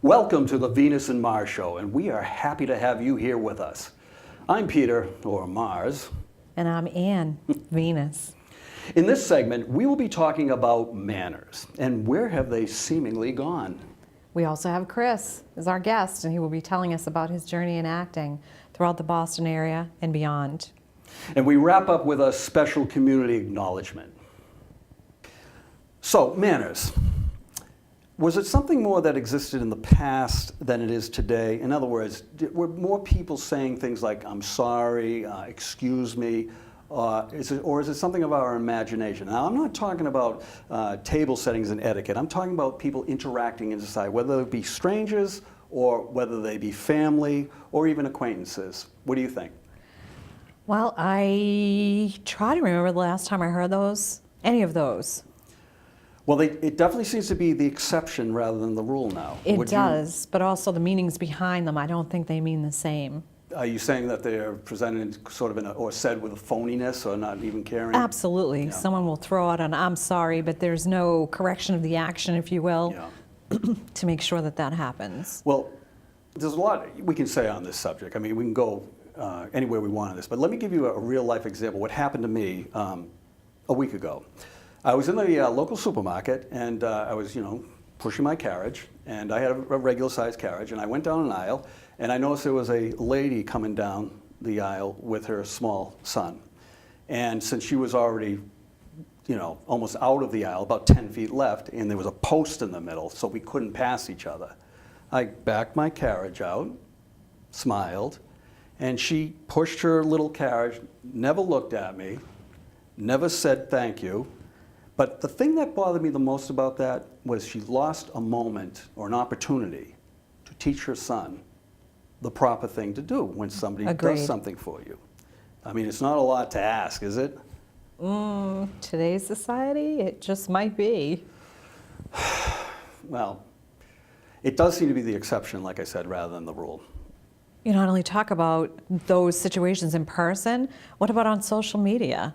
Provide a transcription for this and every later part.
Welcome to the Venus and Mars Show, and we are happy to have you here with us. I'm Peter, or Mars. And I'm Ann, Venus. In this segment, we will be talking about manners, and where have they seemingly gone? We also have Chris as our guest, and he will be telling us about his journey in acting throughout the Boston area and beyond. And we wrap up with a special community acknowledgement. So, manners. Was it something more that existed in the past than it is today? In other words, were more people saying things like, I'm sorry, excuse me, or is it something of our imagination? Now, I'm not talking about table settings and etiquette. I'm talking about people interacting in society, whether it be strangers or whether they be family or even acquaintances. What do you think? Well, I try to remember the last time I heard any of those. Well, it definitely seems to be the exception rather than the rule now. It does, but also the meanings behind them, I don't think they mean the same. Are you saying that they're presented sort of or said with a phoniness or not even caring? Absolutely. Yeah. Someone will throw out an I'm sorry, but there's no correction of the action, if you will, to make sure that that happens. Well, there's a lot we can say on this subject. I mean, we can go anywhere we want on this, but let me give you a real life example. What happened to me a week ago. I was in the local supermarket, and I was, pushing my carriage, and I had a regular sized carriage, and I went down an aisle, and I noticed there was a lady coming down the aisle with her small son. And since she was already, almost out of the aisle, about 10 feet left, and there was a post in the middle, so we couldn't pass each other, I backed my carriage out, smiled, and she pushed her little carriage, never looked at me, never said thank you. But the thing that bothered me the most about that was she lost a moment or an opportunity to teach her son the proper thing to do when somebody does something for you. I mean, it's not a lot to ask, is it? Today's society, it just might be. Well, it does seem to be the exception, like I said, rather than the rule. You not only talk about those situations in person, what about on social media?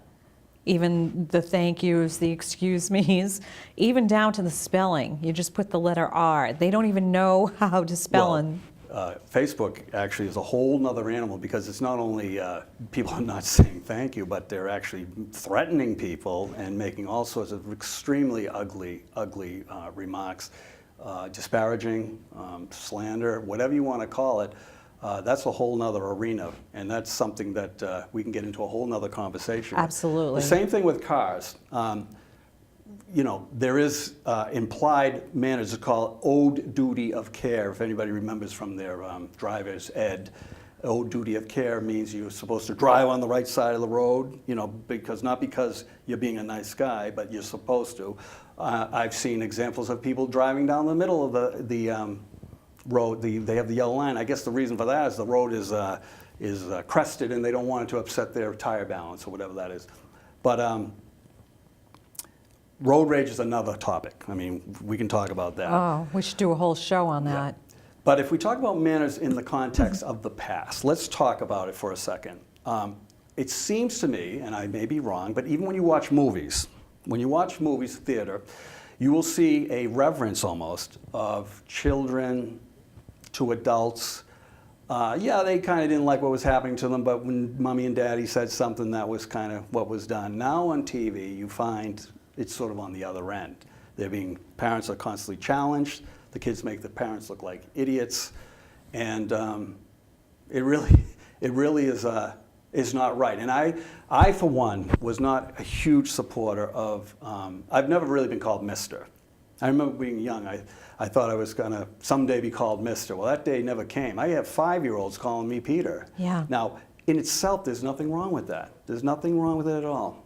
Even the thank yous, the excuse me's, even down to the spelling. You just put the letter R. They don't even know how to spell. Facebook actually is a whole nother animal, because it's not only people are not saying thank you, but they're actually threatening people and making all sorts of extremely ugly remarks, disparaging, slander, whatever you want to call it. That's a whole nother arena, and that's something that we can get into a whole nother conversation. Absolutely. The same thing with cars. There is implied manners. It's called owed duty of care. If anybody remembers from their driver's ed, owed duty of care means you're supposed to drive on the right side of the road, not because you're being a nice guy, but you're supposed to. I've seen examples of people driving down the middle of the road. They have the yellow line. I guess the reason for that is the road is crested, and they don't want it to upset their tire balance or whatever that is. But road rage is another topic. I mean, we can talk about that. Oh, we should do a whole show on that. Yeah. But if we talk about manners in the context of the past, let's talk about it for a second. It seems to me, and I may be wrong, but even when you watch movies, theater, you will see a reverence almost of children to adults. They kind of didn't like what was happening to them, but when mommy and daddy said something, that was kind of what was done. Now on TV, you find it's sort of on the other end. Parents are constantly challenged. The kids make the parents look like idiots, and it really is not right. And I for one was not a huge supporter of. I've never really been called Mister. I remember being young. I thought I was gonna someday be called Mister. Well, that day never came. I have 5-year-olds calling me Peter. Yeah. Now, in itself, there's nothing wrong with that. There's nothing wrong with it at all.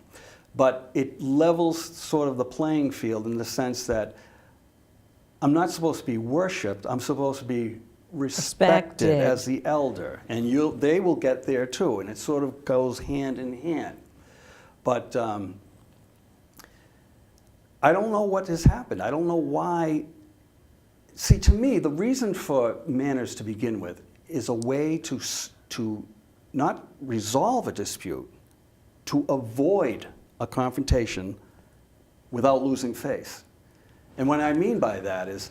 But it levels sort of the playing field in the sense that I'm not supposed to be worshipped. I'm supposed to be respected as the elder, and they will get there too, and it sort of goes hand in hand. But I don't know what has happened. I don't know why. See, to me, the reason for manners to begin with is a way to not resolve a dispute, to avoid a confrontation without losing face. And what I mean by that is,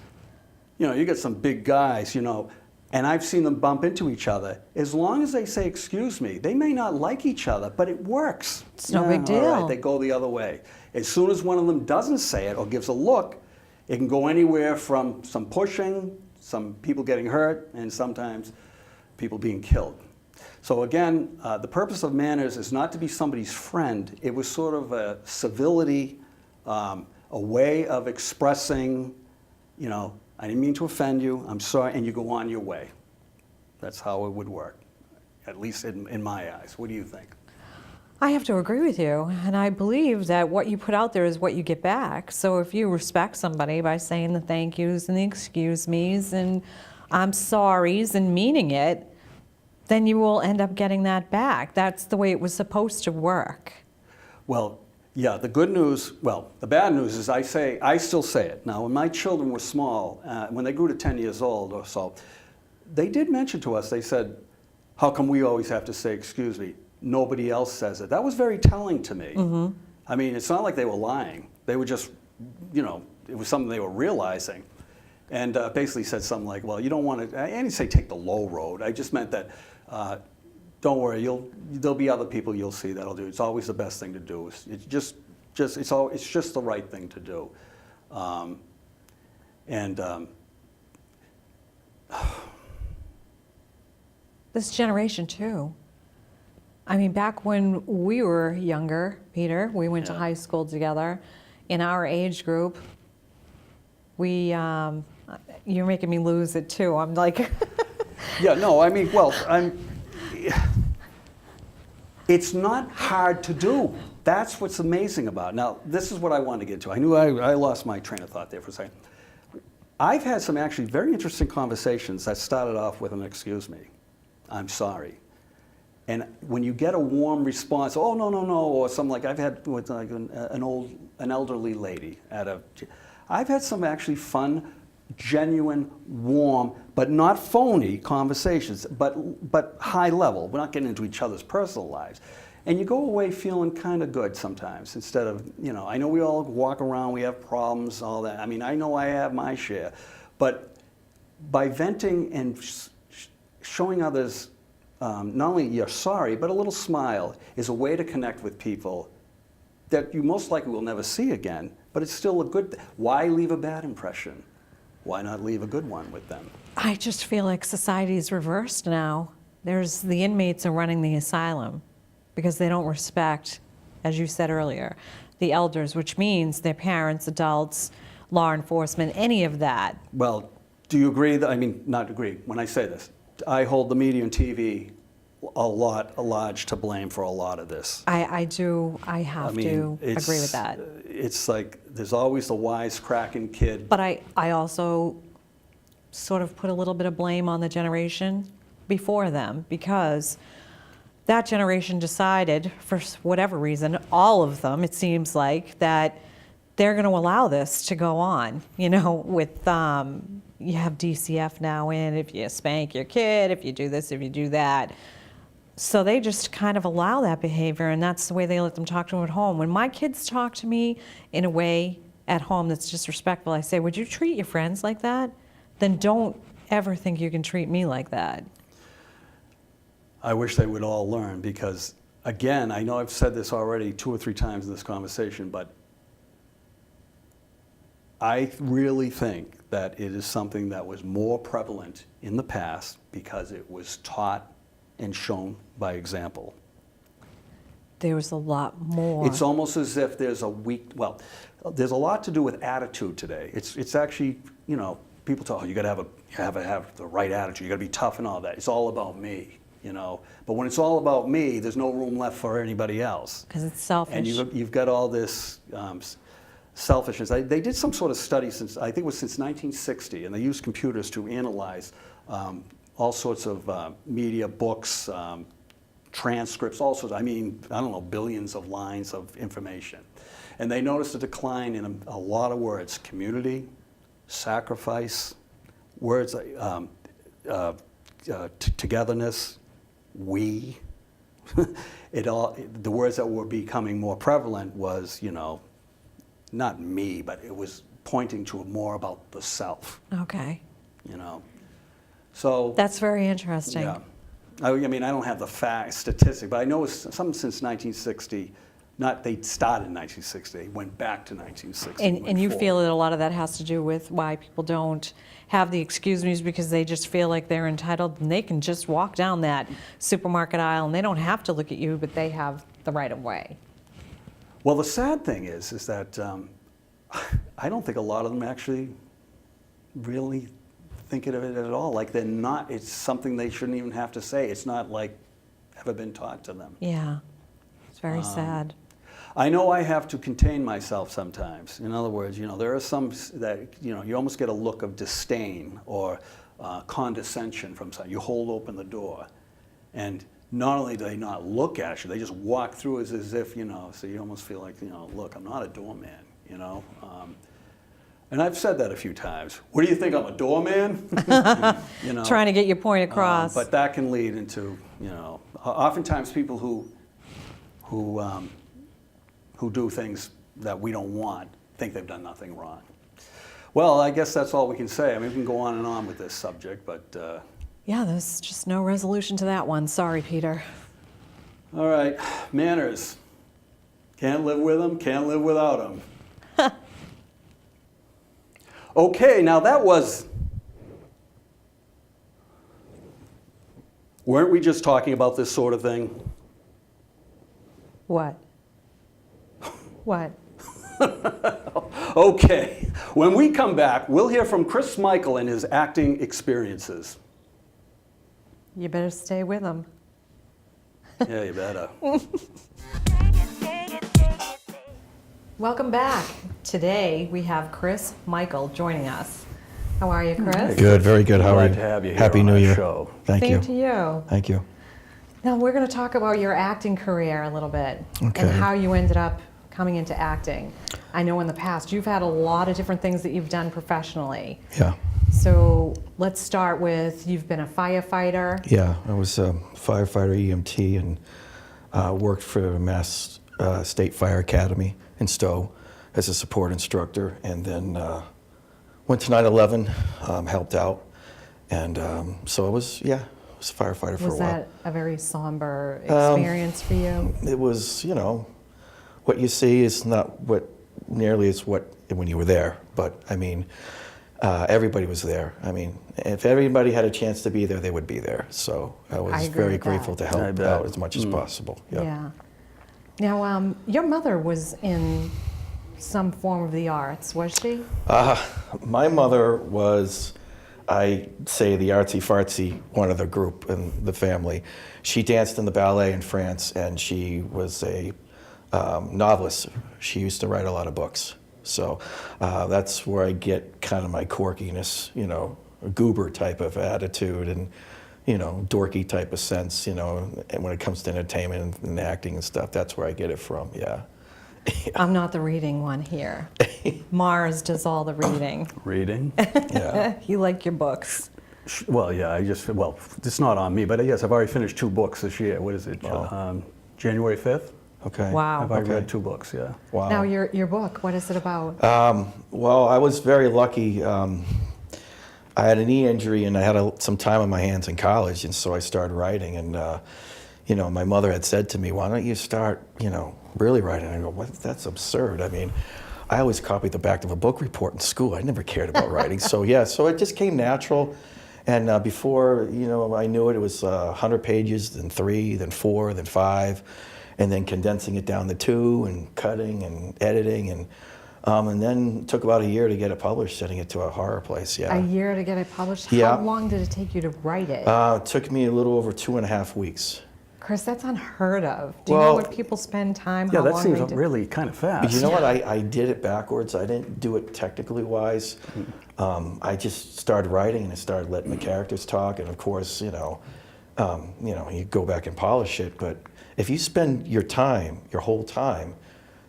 you know, you get some big guys, you know, and I've seen them bump into each other. As long as they say, excuse me, they may not like each other, but it works. It's no big deal. All right, they go the other way. As soon as one of them doesn't say it or gives a look, it can go anywhere from some pushing, some people getting hurt, and sometimes people being killed. So again, the purpose of manners is not to be somebody's friend. It was sort of a civility, a way of expressing, you know, I didn't mean to offend you, I'm sorry, and you go on your way. That's how it would work, at least in my eyes. What do you think? I have to agree with you, and I believe that what you put out there is what you get back. So if you respect somebody by saying the thank yous and the excuse me's and I'm sorry's and meaning it, then you will end up getting that back. That's the way it was supposed to work. Well, yeah, the good news, well, the bad news is I still say it. Now, when my children were small, when they grew to 10 years old or so, they did mention to us, they said, how come we always have to say, excuse me? Nobody else says it. That was very telling to me. Mm-hmm. I mean, it's not like they were lying. They were just, you know, it was something they were realizing. And basically said something like, well, you don't want to, I didn't say take the low road. I just meant that, don't worry, there'll be other people you'll see that'll do it. It's always the best thing to do. It's just the right thing to do. This generation too. I mean, back when we were younger, Peter, we went to high school together. In our age group, you're making me lose it too. I'm like, yeah, no, I mean, well, it's not hard to do. That's what's amazing about it. Now, this is what I wanted to get to. I knew I lost my train of thought there for a second. I've had some actually very interesting conversations that started off with an excuse me, I'm sorry. And when you get a warm response, oh, no, no, no, or something like I've had with like an elderly lady I've had some actually fun, genuine, warm, but not phony conversations, but high level. We're not getting into each other's personal lives. And you go away feeling kind of good sometimes instead of, you know, I know we all walk around, we have problems, all that. I mean, I know I have my share. But by venting and showing others not only you're sorry, but a little smile is a way to connect with people that you most likely will never see again, but it's still a good, why leave a bad impression? Why not leave a good one with them? I just feel like society's reversed now. The inmates are running the asylum because they don't respect, as you said earlier, the elders, which means their parents, adults, law enforcement, any of that. Well, do you agree that, I mean, not agree, when I say this, I hold the media and TV a large to blame for a lot of this. I do, I have to agree with that. It's like, there's always the wisecracking kid. But I also sort of put a little bit of blame on the generation before them, because that generation decided, for whatever reason, all of them, it seems like, that they're going to allow this to go on, you know, with, you have DCF now in, if you spank your kid, if you do this, if you do that. So they just kind of allow that behavior, and that's the way they let them talk to them at home. When my kids talk to me in a way at home that's disrespectful, I say, would you treat your friends like that? Then don't ever think you can treat me like that. I wish they would all learn, because, again, I know I've said this already 2 or 3 times in this conversation, but I really think that it is something that was more prevalent in the past because it was taught and shown by example. There was a lot more. It's almost as if there's there's a lot to do with attitude today. It's actually, you know, people talk, you gotta have the right attitude, you gotta be tough and all that. It's all about me, you know. But when it's all about me, there's no room left for anybody else. Because it's selfish. And you've got all this selfishness. They did some sort of study since, I think it was since 1960, and they used computers to analyze all sorts of media, books, transcripts, all sorts, I mean, I don't know, billions of lines of information. And they noticed a decline in a lot of words: community, sacrifice, words, togetherness, we. The words that were becoming more prevalent was, you know, not me, but it was pointing to more about the self. Okay. you know. So That's very interesting. yeah, I mean, I don't have the fact statistic, but I know it's something since 1960. Not they started in 1960, they went back to 1960. And you went feel forward. that a lot of that has to do with why people don't have the excuse me's because they just feel like they're entitled and they can just walk down that supermarket aisle and they don't have to look at you, but they have the right of way. Well, the sad thing is that I don't think a lot of them actually really think of it at all. Like they're not. It's something they shouldn't even have to say. It's not like ever been taught to them. Yeah, it's very sad. I know I have to contain myself sometimes. In other words, you know, there are some that, you know, you almost get a look of disdain or condescension from someone. You hold open the door, and not only do they not look at you, they just walk through as if, you know, so you almost feel like, you know, look, I'm not a doorman, you know. And I've said that a few times. What do you think, I'm a doorman? You know. Trying to get your point across. But that can lead into, you know, oftentimes people who do things that we don't want think they've done nothing wrong. Well, I guess that's all we can say. I mean, we can go on and on with this subject, but... yeah, there's just no resolution to that one. Sorry, Peter. all right, manners. Can't live with them, can't live without them. Okay, now that was... Weren't we just talking about this sort of thing? What? What? Okay, when we come back, we'll hear from Chris Mikael and his acting experiences. You better stay with him. Yeah, you better. Welcome back. Today we have Chris Mikael joining us. How are you, Chris? Good, very good. How are Glad you? to have you here Happy on New our Year. show. Thank Same you. to you. Thank you. Now we're going to talk about your acting career a little bit Okay. and how you ended up coming into acting. I know in the past you've had a lot of different things that you've done professionally. Yeah. So let's start with, you've been a firefighter. Yeah, I was a firefighter EMT and worked for Mass State Fire Academy in Stowe as a support instructor, and then went to 9/11, helped out, and so I was a firefighter for Was a while. that a very somber experience for you? It was, you know, what you see is not what nearly is what when you were there, but I mean, everybody was there. I mean, if everybody had a chance to be there, they would be there. So I was agree very with grateful that. to I help bet. out as much as possible. Yeah. Now, your mother was in some form of the arts, was she? My mother was, I say, the artsy-fartsy one of the group in the family. She danced in the ballet in France, and she was a novelist. She used to write a lot of books. So that's where I get kind of my quirkiness, you know, a goober type of attitude and, you know, dorky type of sense, you know, and when it comes to entertainment and acting and stuff, that's where I get it from, yeah. I'm not the reading one here. Mars does all the reading. Reading? Yeah. You like your books. Well, yeah, it's not on me, but yes, I've already finished 2 books this year. What is it? Wow. January 5th? Okay. Wow. I've already Okay. read 2 books, yeah. Wow. Now, your book, what is it about? Well, I was very lucky. I had a knee injury and I had some time on my hands in college, and so I started writing. And, you know, my mother had said to me, why don't you start, you know, really writing? I go, what? That's absurd. I mean, I always copied the back of a book report in school. I never cared about writing. So, yeah, so it just came natural. And before, you know, I knew it, it was 100 pages, then 3, then 4, then 5, and then condensing it down to 2 and cutting and editing. And then it took about a year to get it published, sending it to a horror place, yeah. A year to get it published? Yeah. How long did it take you to write it? It took me a little over 2.5 weeks. Chris, that's unheard of. Do you know Well, what people spend time, Yeah, how that long seems they do? really kind of fast. But you know what? I did it backwards. I didn't do it technically wise. I just started writing and I started letting the characters talk. And of course, you know, you go back and polish it. But if you spend your time, your whole time,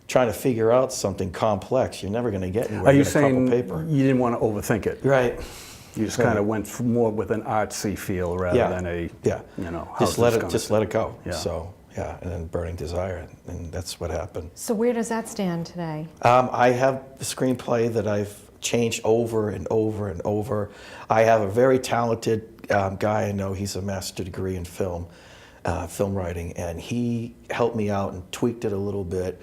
trying to figure out something complex, you're never going to get anywhere. Are you with a couple saying paper. you didn't want to overthink it? Right. You just kind of went more with an artsy feel rather than a, you know, how's just let this it gonna just sit? let it go. Yeah. So yeah, and then Burning Desire, and that's what happened. So where does that stand today? I have a screenplay that I've change over and over and over. I have a very talented guy I know. He's a master degree in film writing, and he helped me out and tweaked it a little bit.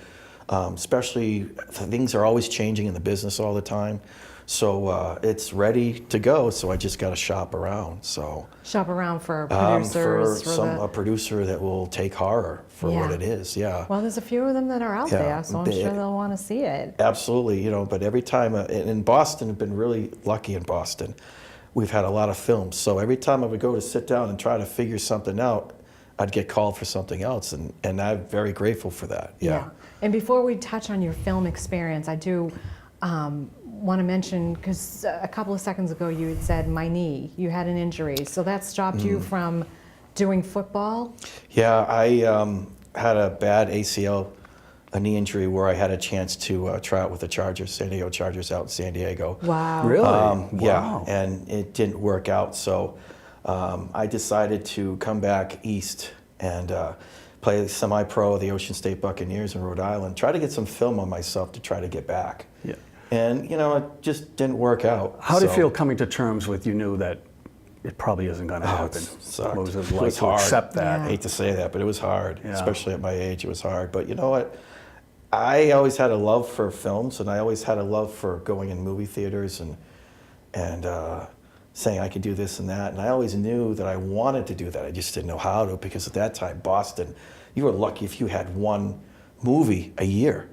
Especially, things are always changing in the business all the time. So it's ready to go. So I just got to shop around. So Shop around for producers. a producer that will take horror for what it is. Yeah. Well, there's a few of them that are out there, so I'm sure they'll want to see it. Absolutely, but every time, in Boston, I've been really lucky in Boston. We've had a lot of films, so every time I would go to sit down and try to figure something out, I'd get called for something else, and I'm very grateful for that. Yeah. And before we touch on your film experience, I do want to mention, because a couple of seconds ago you had said my knee, you had an injury, so that stopped you from doing football? Yeah, I had a bad ACL, a knee injury, where I had a chance to try out with the Chargers, San Diego Chargers out in San Diego. Wow. Really? Yeah, Wow. and it didn't work out, so I decided to come back east and play semi-pro, the Ocean State Buccaneers in Rhode Island, try to get some film on myself to try to get back. Yeah. And, it just didn't work out. How did you feel coming to terms with you knew that it probably isn't going to happen? It sucked. What was it It like was to hard. accept that? I hate to say that, but it was hard, Yeah. especially at my age. It was hard. But you know what? I always had a love for films, and I always had a love for going in movie theaters and saying I could do this and that. And I always knew that I wanted to do that. I just didn't know how to, because at that time, Boston, you were lucky if you had one movie a year.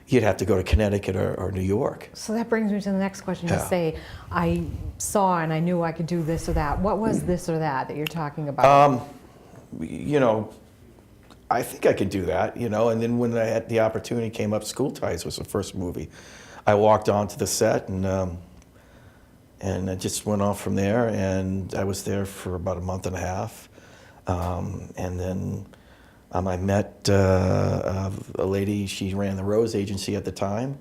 You'd have to go to Connecticut or New York. So that brings me to the next question. You Yeah. say, I saw and I knew I could do this or that. What was this or that you're talking about? I think I could do that, and then when I had the opportunity came up, School Ties was the first movie. I walked onto the set and I just went off from there, and I was there for about a month and a half. And then I met a lady, she ran the Rose Agency at the time,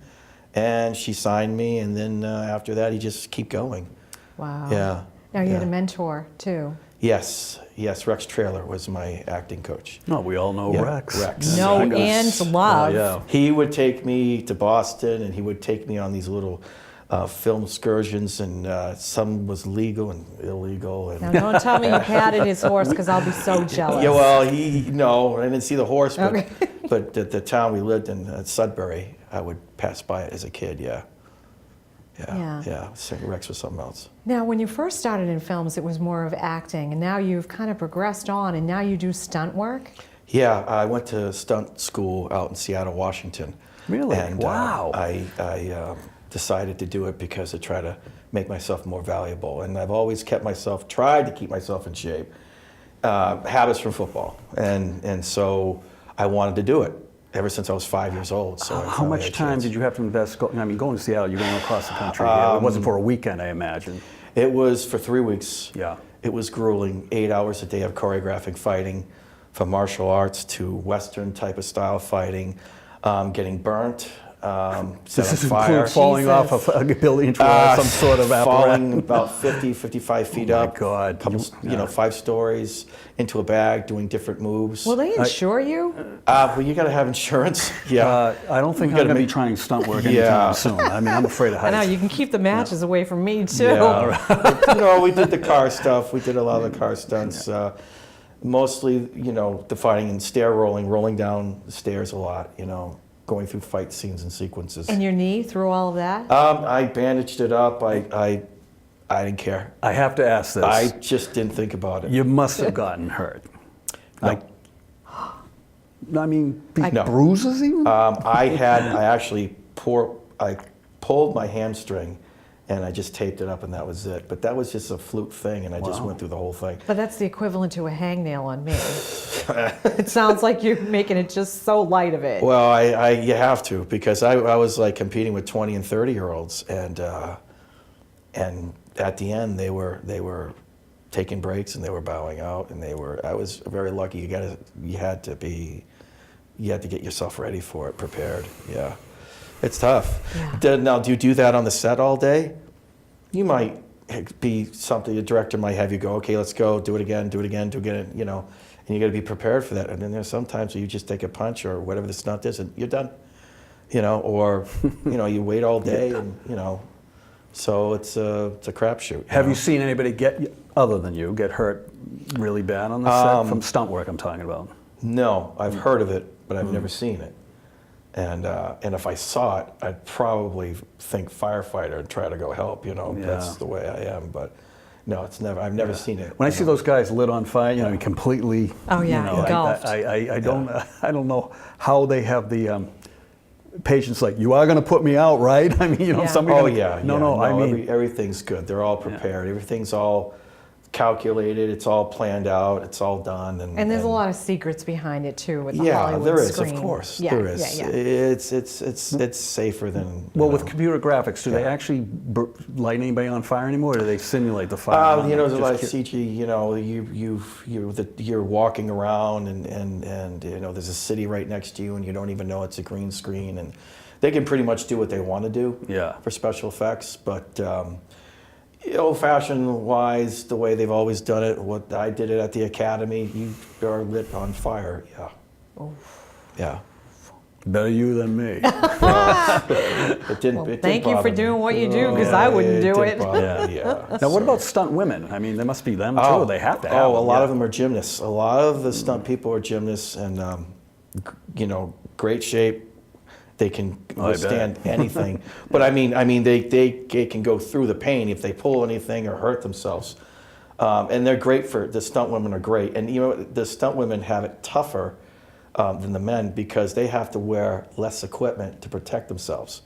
and she signed me, and then after that, you just keep going. Wow. Yeah. Now you had a yeah. mentor too. Yes, Rex Traylor was my acting coach. No, we all know Yeah, Rex. Rex. No I guess. and love. Yeah. He would take me to Boston, and he would take me on these little film excursions, and some was legal and illegal. And Now don't tell me you patted his horse, because I'll be so jealous. yeah, well, no, I didn't see the horse, but Okay. but at the town we lived in, Sudbury, I would pass by it as a kid. Yeah. St. Rex was something else. Now, when you first started in films, it was more of acting, and now you've kind of progressed on, and now you do stunt work. Yeah, I went to stunt school out in Seattle, Washington. Really? And Wow. I decided to do it because I try to make myself more valuable. And I've always tried to keep myself in shape. Habits from football. And so I wanted to do it ever since I was 5 years old. So How much time did you have to invest? Going to Seattle, you're going across the country. It wasn't for a weekend, I imagine. It was for 3 weeks. Yeah. It was grueling. 8 hours a day of choreographing fighting, from martial arts to Western type of style fighting, getting burnt, set Does this on fire. include falling off Jesus. a building or some sort of falling apparatus? about 50, 55 feet Oh my up. God. Couple, Yeah. 5 stories into a bag, doing different moves. Will they insure you? Well, you got to have insurance. Yeah. I don't think You I'm gotta going to be make- trying stunt work Yeah. anytime soon. I mean, I'm afraid of I heights. know, you can keep the matches away from me too. Yeah, right. We did the car stuff. We did a lot of the car stunts. Mostly, the fighting and rolling down the stairs a lot, going through fight scenes and sequences. And your knee through all of that? I bandaged it up. I didn't care. I have to ask this. I just didn't think about it. You must have gotten hurt. No. I mean, No. bruises even? I actually pulled my hamstring, and I just taped it up, and that was it. But that was just a fluke thing, and I just went through the whole thing. But that's the equivalent to a hangnail on me. It sounds like you're making it just so light of it. Well, you have to, because I was like competing with 20 and 30-year-olds, and at the end they were taking breaks and they were bowing out, and I was very lucky. You had to get yourself ready for it, prepared. Yeah, it's tough. Yeah. Now, do you do that on the set all day? You might be something. The director might have you go, okay, let's go, do it again, and you got to be prepared for that. And then there's sometimes where you just take a punch or whatever the stunt is, and you're done. Or you wait all day, and So it's a crapshoot. Have you seen anybody other than you, get hurt really bad on the set? From stunt work I'm talking about. No, I've heard of it, but I've never seen it. And if I saw it, I'd probably think firefighter and try to go help. That's the way I am. But no, I've never seen it. When I see those guys lit on fire, completely. Oh, yeah, engulfed. I don't know how they have the patience. Like, you are going to put me out, right? I mean, somebody. Oh yeah. No. I mean, everything's good. They're all prepared. Everything's all calculated. It's all planned out. It's all done. And there's a lot of secrets behind it too with the Hollywood there is, screen. of course. Yeah, there is. Yeah. It's safer than. With computer graphics, do they actually light anybody on fire anymore, or do they simulate the fire? There's a lot of CG. You're walking around and there's a city right next to you, and you don't even know it's a green screen, and they can pretty much do what they want to do. For special effects, but. Old-fashioned wise, the way they've always done it, what I did it at the Academy, you are lit on fire, yeah. Better you than me. It didn't thank you for doing what you do, because I wouldn't do it. Now, what about stunt women? I mean, there must be them too. They have to have a lot of them are gymnasts. A lot of the stunt people are gymnasts, and great shape. They can withstand anything. But I mean, they can go through the pain if they pull anything or hurt themselves. And they're great the stunt women are great. And the stunt women have it tougher than the men because they have to wear less equipment to protect themselves.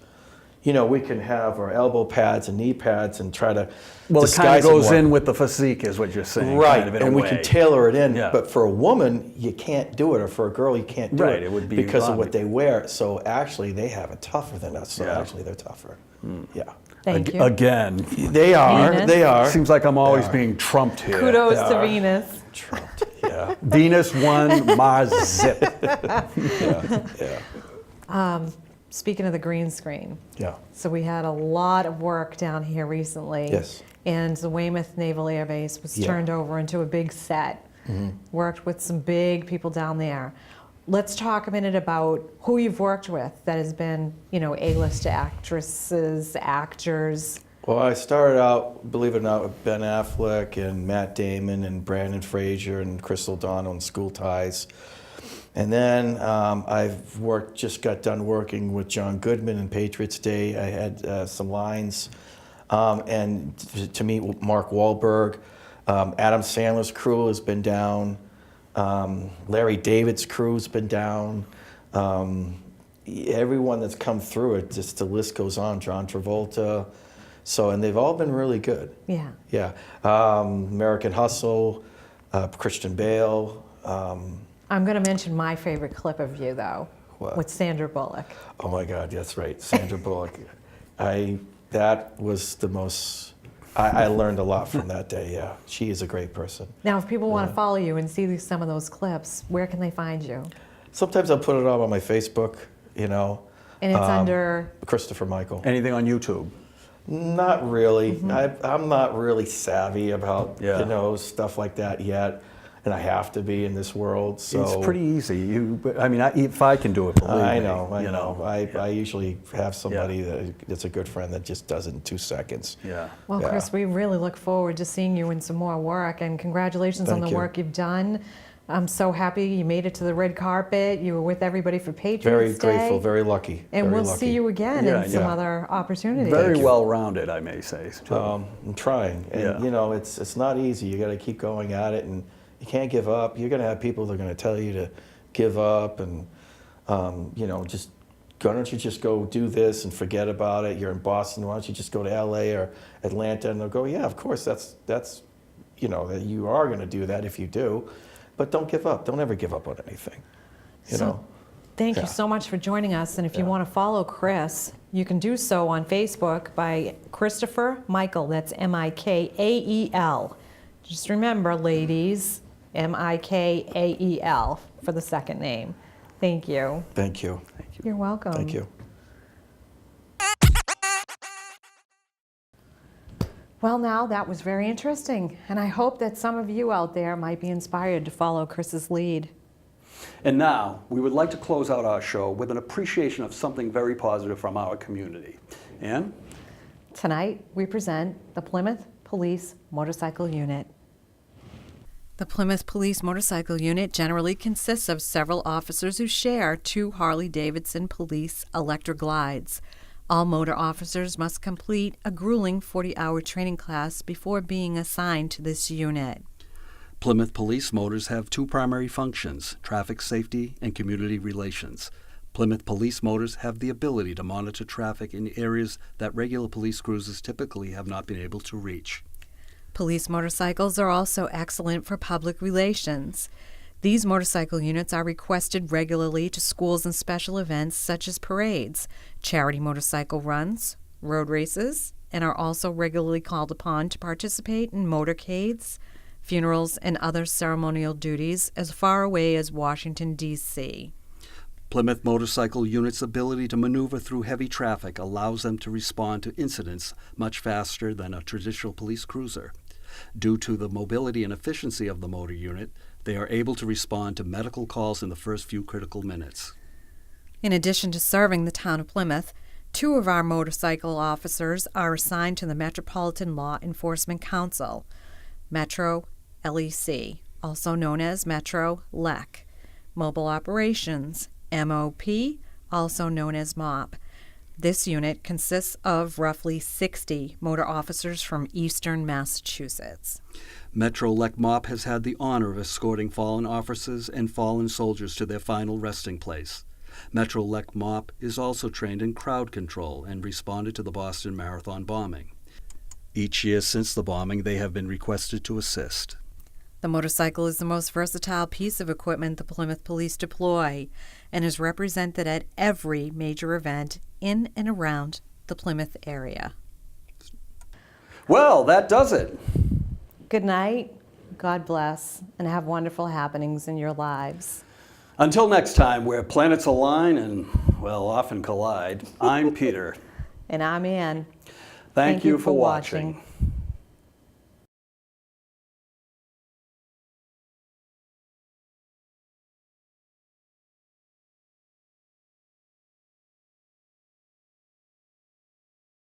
We can have our elbow pads and knee pads and try to it kind of goes in with the physique, is what you're saying. Right, kind of and we can tailor it in. Yeah. But for a woman, you can't do it, or for a girl, you can't do it. It would be because of what they wear. So actually, they have it tougher than us. So actually, they're tougher. Yeah. Thank you. Again. They are. Venus. They are. Seems like I'm always being trumped here. Kudos to Venus. Trumped. Yeah. Venus won, Mars zip. Speaking of the green screen. Yeah. So we had a lot of work down here recently. Yes. And the Weymouth Naval Air Base was turned over into a big set. Worked with some big people down there. Let's talk a minute about who you've worked with that has been, A-list actresses, actors. Well, I started out, believe it or not, with Ben Affleck and Matt Damon and Brandon Fraser and Crystal O'Donnell and School Ties. And then I've just got done working with John Goodman in Patriots Day. I had some lines, and to meet Mark Wahlberg. Adam Sandler's crew has been down. Larry David's crew's been down. Everyone that's come through it, just the list goes on. John Travolta. And they've all been really good. Yeah. Yeah. American Hustle, Christian Bale. I'm going to mention my favorite clip of you, though, with Sandra Bullock. Oh my God, that's right, Sandra Bullock. That was the most. I learned a lot from that day. Yeah, she is a great person. Now, if people want to follow you and see some of those clips, where can they find you? Sometimes I'll put it up on my Facebook. And it's under Christopher Michael. Anything on YouTube? Not really. I'm not really savvy about stuff like that yet. And I have to be in this world, so it's pretty easy. If I can do it, believe me. I know. I usually have somebody that's a good friend that just does it in 2 seconds. Yeah. Well, Chris, we really look forward to seeing you in some more work, and congratulations on the work you've done. I'm so happy you made it to the red carpet. You were with everybody for Patriots Day. Very grateful, very lucky. And we'll see you again in some other opportunities. Very well-rounded, I may say. I'm trying, and it's not easy. You got to keep going at it, and you can't give up. You're going to have people that are going to tell you to give up, and just why don't you just go do this and forget about it? You're in Boston. Why don't you just go to LA or Atlanta? And they'll go, yeah, of course. That's that you are going to do that if you do, but don't give up. Don't ever give up on anything. Thank you so much for joining us. And if you want to follow Chris, you can do so on Facebook by Christopher Michael. That's Mikael. Just remember, ladies, Mikael for the second name. Thank you. Thank you. You're welcome. Thank you. Well, now that was very interesting, and I hope that some of you out there might be inspired to follow Chris's lead. And now, we would like to close out our show with an appreciation of something very positive from our community. Ann? Tonight, we present the Plymouth Police Motorcycle Unit. The Plymouth Police Motorcycle Unit generally consists of several officers who share two Harley-Davidson Police Electra Glides. All motor officers must complete a grueling 40-hour training class before being assigned to this unit. Plymouth Police Motors have two primary functions, traffic safety and community relations. Plymouth Police Motors have the ability to monitor traffic in areas that regular police cruisers typically have not been able to reach. Police motorcycles are also excellent for public relations. These motorcycle units are requested regularly to schools and special events such as parades, charity motorcycle runs, road races, and are also regularly called upon to participate in motorcades, funerals, and other ceremonial duties as far away as Washington, D.C. Plymouth Motorcycle Unit's ability to maneuver through heavy traffic allows them to respond to incidents much faster than a traditional police cruiser. Due to the mobility and efficiency of the motor unit, they are able to respond to medical calls in the first few critical minutes. In addition to serving the town of Plymouth, two of our motorcycle officers are assigned to the Metropolitan Law Enforcement Council, Metro LEC, also known as Metro LEC, Mobile Operations, MOP, also known as MOP. This unit consists of roughly 60 motor officers from eastern Massachusetts. Metro LEC MOP has had the honor of escorting fallen officers and fallen soldiers to their final resting place. Metro LEC MOP is also trained in crowd control and responded to the Boston Marathon bombing. Each year since the bombing, they have been requested to assist. The motorcycle is the most versatile piece of equipment the Plymouth Police deploy and is represented at every major event in and around the Plymouth area. Well, that does it. Good night, God bless, and have wonderful happenings in your lives. Until next time, where planets align and, well, often collide, I'm Peter. And I'm Ann. Thank you for watching.